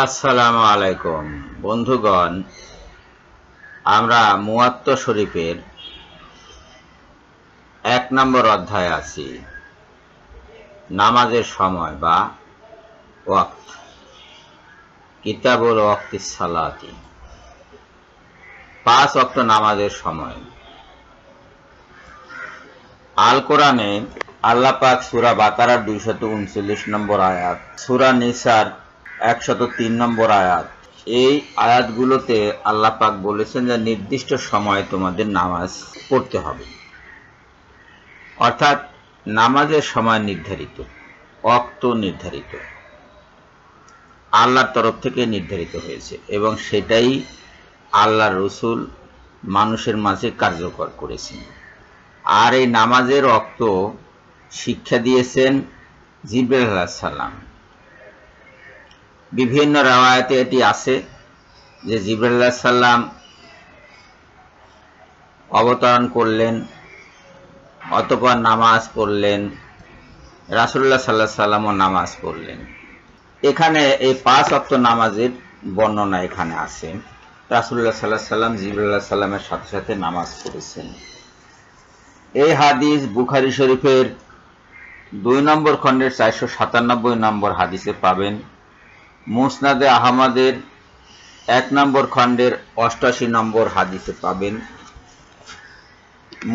আসসালামু আলাইকুম বন্ধুগণ, আমরা মুয়াত্তা শরীফের 1 নম্বর অধ্যায়ে আছি। নামাজের সময় বা ওয়াক্ত। কিতাবুল ওয়াক্তিস সালাতি, 5 ওয়াক্ত নামাজের সময়। আল কোরআনে আল্লাহ পাক সূরা বাকারার 239 নম্বর আয়াত, সূরা নিসার 103 নম্বর আয়াত, এই আয়াতগুলোতে আল্লাহ পাক বলেছেন যে নির্দিষ্ট সময়ে তোমাদের নামাজ পড়তে হবে। অর্থাৎ নামাজের সময় নির্ধারিত, ওয়াক্ত নির্ধারিত, আল্লাহর তরফ থেকে নির্ধারিত হয়েছে এবং সেটাই আল্লাহর রাসূল মানুষের মাঝে কার্যকর করেছেন। আর এই নামাজের ওয়াক্ত শিক্ষা দিয়েছেন জিবরাইল আলাইহিস সালাম। বিভিন্ন রাওয়ায়াতে এটি আছে যে জিবরাইল আলাইহিস সালাম অবতরণ করলেন, অতঃপর নামাজ পড়লেন, রাসূলুল্লাহ সাল্লাল্লাহু আলাইহি সাল্লামও নামাজ পড়লেন। এখানে এই 5 ওয়াক্ত নামাজের বর্ণনা এখানে আছে। রাসূলুল্লাহ সাল্লাল্লাহু আলাইহি সাল্লাম জিবরাইল আলাইহিস সালামের সাথে সাথে নামাজ পড়েছেন। এই হাদিস বুখারী শরীফের 2 নম্বর খণ্ডের 497 নম্বর হাদিসে পাবেন। মুসনাদে আহমদের 1 নম্বর খণ্ডের 88 নম্বর হাদিসে পাবেন।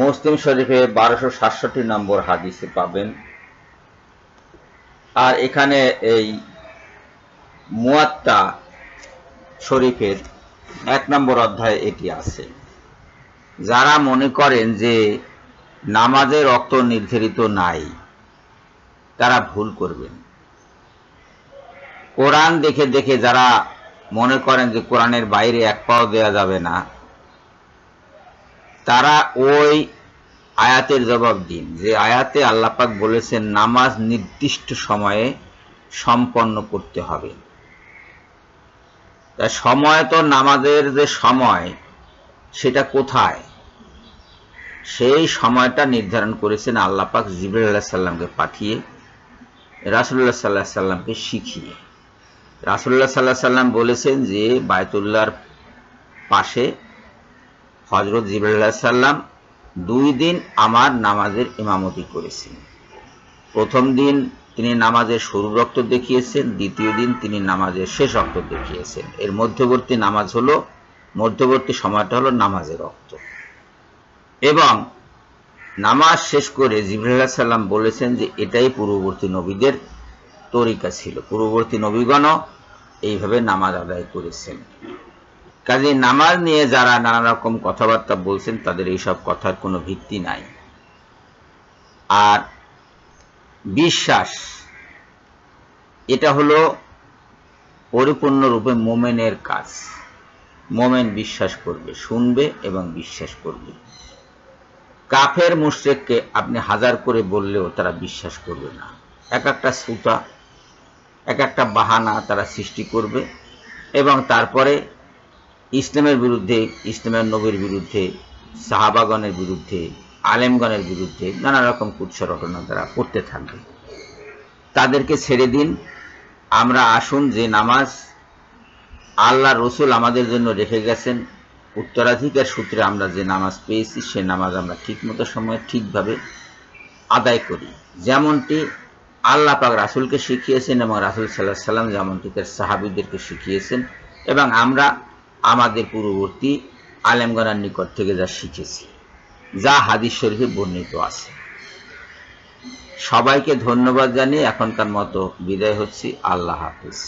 মুসলিম শরীফে 1267 নম্বর হাদিসে পাবেন। আর এখানে এই মুয়াত্তা শরীফের 1 নম্বর অধ্যায়ে এটি আছে। যারা মনে করেন যে নামাজের ওয়াক্ত নির্ধারিত নাই, তারা ভুল করবেন। কোরআন দেখে দেখে যারা মনে করেন যে কোরআনের বাইরে এক পাও দেওয়া যাবে না, তারা ওই আয়াতের জবাব দিন যে আয়াতে আল্লাহ পাক বলেছেন নামাজ নির্দিষ্ট সময়ে সম্পন্ন করতে হবে। তা সময় তো নামাজের যে সময় সেটা কোথায়, সেই সময়টা নির্ধারণ করেছেন আল্লাহ পাক জিবরাইল আলাইহিস সালামকে পাঠিয়ে, রাসূলুল্লাহ সাল্লাল্লাহু আলাইহি সাল্লামকে শিখিয়ে। রাসূলুল্লাহ সাল্লাল্লাহু আলাইহি সাল্লাম বলেছেন যে বায়তুল্লাহর পাশে হযরত জিবরাইল আলাইহিস সালাম 2 দিন আমার নামাজের ইমামতি করেছেন। প্রথম দিন তিনি নামাজের শুরুর ওয়াক্ত দেখিয়েছেন, দ্বিতীয় দিন তিনি নামাজের শেষ ওয়াক্ত দেখিয়েছেন। এর মধ্যবর্তী নামাজ হলো, মধ্যবর্তী সময়টা হলো নামাজের ওয়াক্ত। এবং নামাজ শেষ করে জিবরাইল আলাইহিস সালাম বলেছেন যে এটাই পূর্ববর্তী নবীদের তরিকা ছিল, পূর্ববর্তী নবীগণও এইভাবে নামাজ আদায় করেছেন। কাজে নামাজ নিয়ে যারা নানা রকম কথাবার্তা বলছেন তাদের এইসব কথার কোনো ভিত্তি নাই। আর বিশ্বাস, এটা হলো পরিপূর্ণরূপে মুমিনের কাজ। মুমিন বিশ্বাস করবে, শুনবে এবং বিশ্বাস করবে। কাফের মুশরিককে আপনি হাজার করে বললেও তারা বিশ্বাস করবে না। এক একটা ছুতা, এক একটা বাহানা তারা সৃষ্টি করবে এবং তারপরে ইসলামের বিরুদ্ধে, ইসলামের নবীর বিরুদ্ধে, সাহাবাগণের বিরুদ্ধে, আলেমগণের বিরুদ্ধে নানা রকম কুৎসা রটনা তারা করতে থাকবে। তাদেরকে ছেড়ে দিন। আমরা আসুন যে নামাজ আল্লাহ রাসূল আমাদের জন্য রেখে গেছেন, উত্তরাধিকার সূত্রে আমরা যে নামাজ পেয়েছি সে নামাজ আমরা ঠিকমতো সময়ে ঠিকভাবে আদায় করি, যেমনটি আল্লাহ পাক রাসূলকে শিখিয়েছেন এবং রাসূল সাল্লাল্লাহু আলাইহি সাল্লাম যেমনটি তার সাহাবীদেরকে শিখিয়েছেন এবং আমরা আমাদের পূর্ববর্তী আলেমগণের নিকট থেকে যা শিখেছি, যা হাদিস শরীফে বর্ণিত আছে। সবাইকে ধন্যবাদ জানিয়ে এখনকার মতো বিদায় হচ্ছি। আল্লাহ হাফেজ।